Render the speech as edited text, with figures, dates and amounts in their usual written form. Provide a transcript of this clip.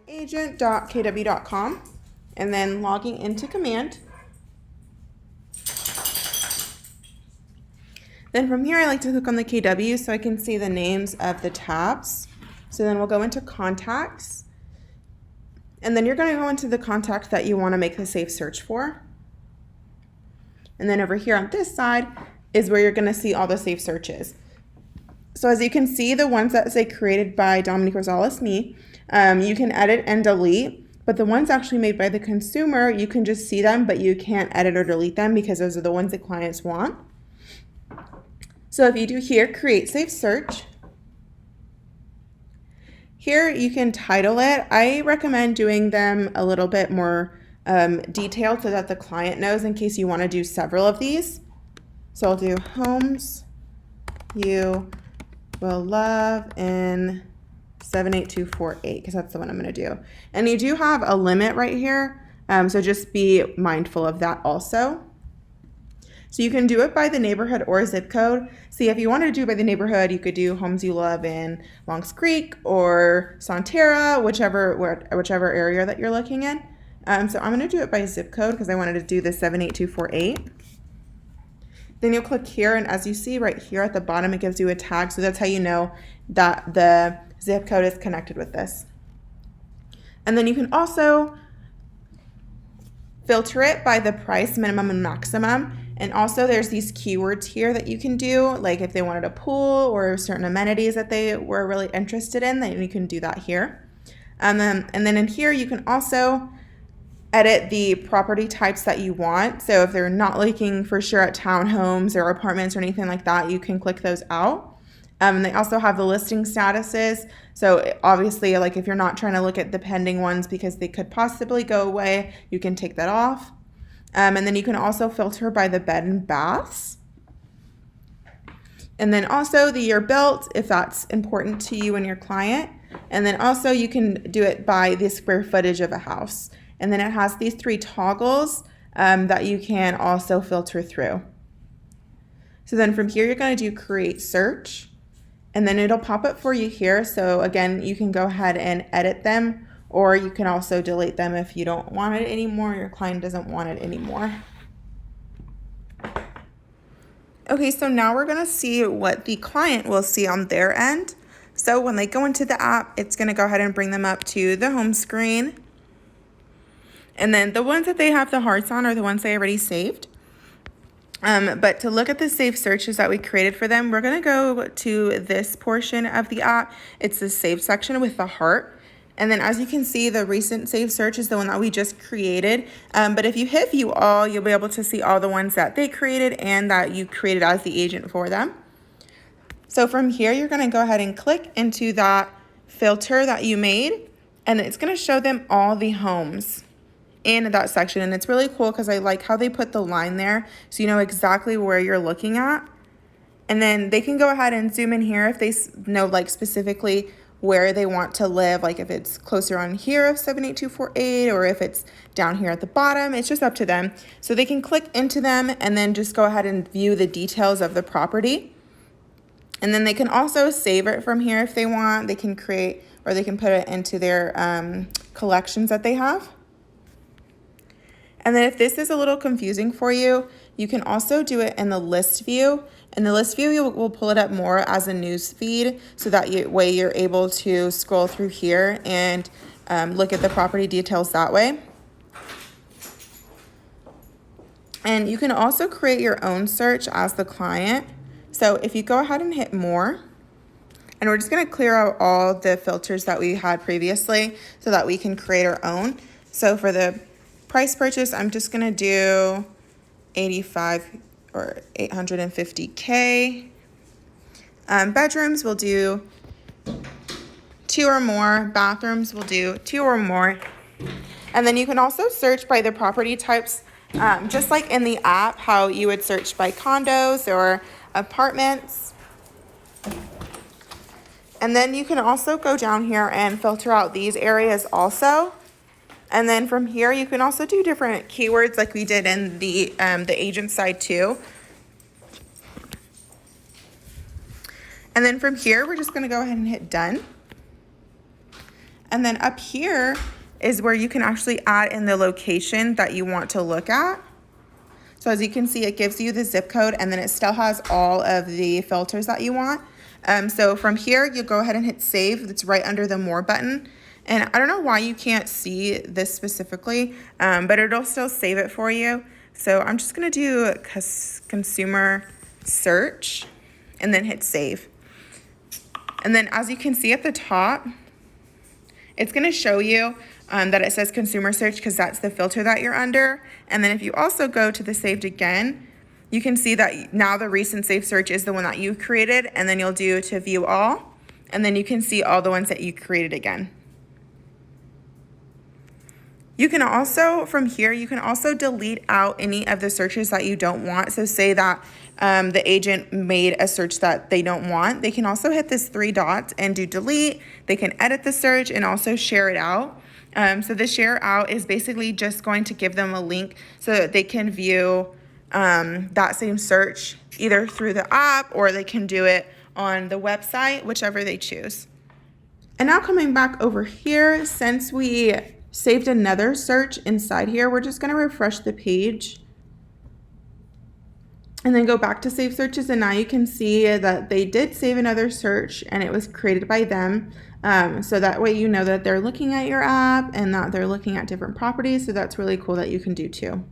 agent.kw.com and then logging into command. Then from here, I like to click on the KW so I can see the names of the tabs. So then we'll go into contacts, and then you're going to go into the contact that you want to make the safe search for. And then over here on this side is where you're going to see all the safe searches. So as you can see, the ones that say created by Dominique Rosales, me, you can edit and delete, but the ones actually made by the consumer, you can just see them, but you can't edit or delete them because those are the ones that clients want. So if you do here, create safe search, here you can title it. I recommend doing them a little bit more detailed so that the client knows in case you want to do several of these. So I'll do homes you will love in 78248 because that's the one I'm going to do. And you do have a limit right here, so just be mindful of that also. So you can do it by the neighborhood or zip code. See, if you wanted to do it by the neighborhood, you could do homes you love in Longs Creek or Sonterra, whichever area that you're looking in. So I'm going to do it by zip code because I wanted to do the 78248. Then you'll click here, and as you see right here at the bottom, it gives you a tag. So that's how you know that the zip code is connected with this. And then you can also filter it by the price, minimum and maximum. And also there's these keywords here that you can do, like if they wanted a pool or certain amenities that they were really interested in, then you can do that here. And then in here you can also edit the property types that you want. So if they're not looking for sure at townhomes or apartments or anything like that, you can click those out. They also have the listing statuses. So obviously, like if you're not trying to look at the pending ones because they could possibly go away, you can take that off. And then you can also filter by the bed and baths. And then also the year built, if that's important to you and your client. And then also you can do it by the square footage of a house. And then it has these 3 toggles that you can also filter through. So then from here, you're going to do create search, and then it'll pop up for you here. So again, you can go ahead and edit them, or you can also delete them if you don't want it anymore, your client doesn't want it anymore. Okay, so now we're going to see what the client will see on their end. So when they go into the app, it's going to go ahead and bring them up to the home screen. And then the ones that they have the hearts on are the ones they already saved. But to look at the safe searches that we created for them, we're going to go to this portion of the app. It's the save section with the heart. And then as you can see, the recent save search is the one that we just created. But if you hit view all, you'll be able to see all the ones that they created and that you created as the agent for them. So from here, you're going to go ahead and click into that filter that you made, and it's going to show them all the homes in that section. And it's really cool because I like how they put the line there so you know exactly where you're looking at. And then they can go ahead and zoom in here if they know like specifically where they want to live, like if it's closer on here of 78248 or if it's down here at the bottom. It's just up to them. So they can click into them and then just go ahead and view the details of the property. And then they can also save it from here if they want. They can create, or they can put it into their collections that they have. And then if this is a little confusing for you, you can also do it in the list view. In the list view, we'll pull it up more as a news feed, so that way you're able to scroll through here and look at the property details that way. And you can also create your own search as the client. So if you go ahead and hit more, and we're just going to clear out all the filters that we had previously so that we can create our own. So for the price purchase, I'm just going to do 85 or 850K. Bedrooms, we'll do 2 or more. Bathrooms, we'll do 2 or more. And then you can also search by the property types, just like in the app, how you would search by condos or apartments. And then you can also go down here and filter out these areas also. And then from here, you can also do different keywords like we did in the agent side too. And then from here, we're just gonna go ahead and hit done. And then up here is where you can actually add in the location that you want to look at. So as you can see, it gives you the zip code, and then it still has all of the filters that you want. So from here, you'll go ahead and hit save. It's right under the more button. And I don't know why you can't see this specifically, but it'll still save it for you. So I'm just gonna do consumer search and then hit save. And then as you can see at the top, it's gonna show you that it says consumer search because that's the filter that you're under. And then if you also go to the saved again, you can see that now the recent saved search is the one that you created, and then you'll do to view all, and then you can see all the ones that you created again. You can also, from here, you can also delete out any of the searches that you don't want. So say that the agent made a search that they don't want. They can also hit this 3 dots and do delete. They can edit the search and also share it out. So the share out is basically just going to give them a link so that they can view that same search either through the app, or they can do it on the website, whichever they choose. And now coming back over here, since we saved another search inside here, we're just gonna refresh the page and then go back to save searches, and now you can see that they did save another search and it was created by them. So that way you know that they're looking at your app and that they're looking at different properties, so that's really cool that you can do too.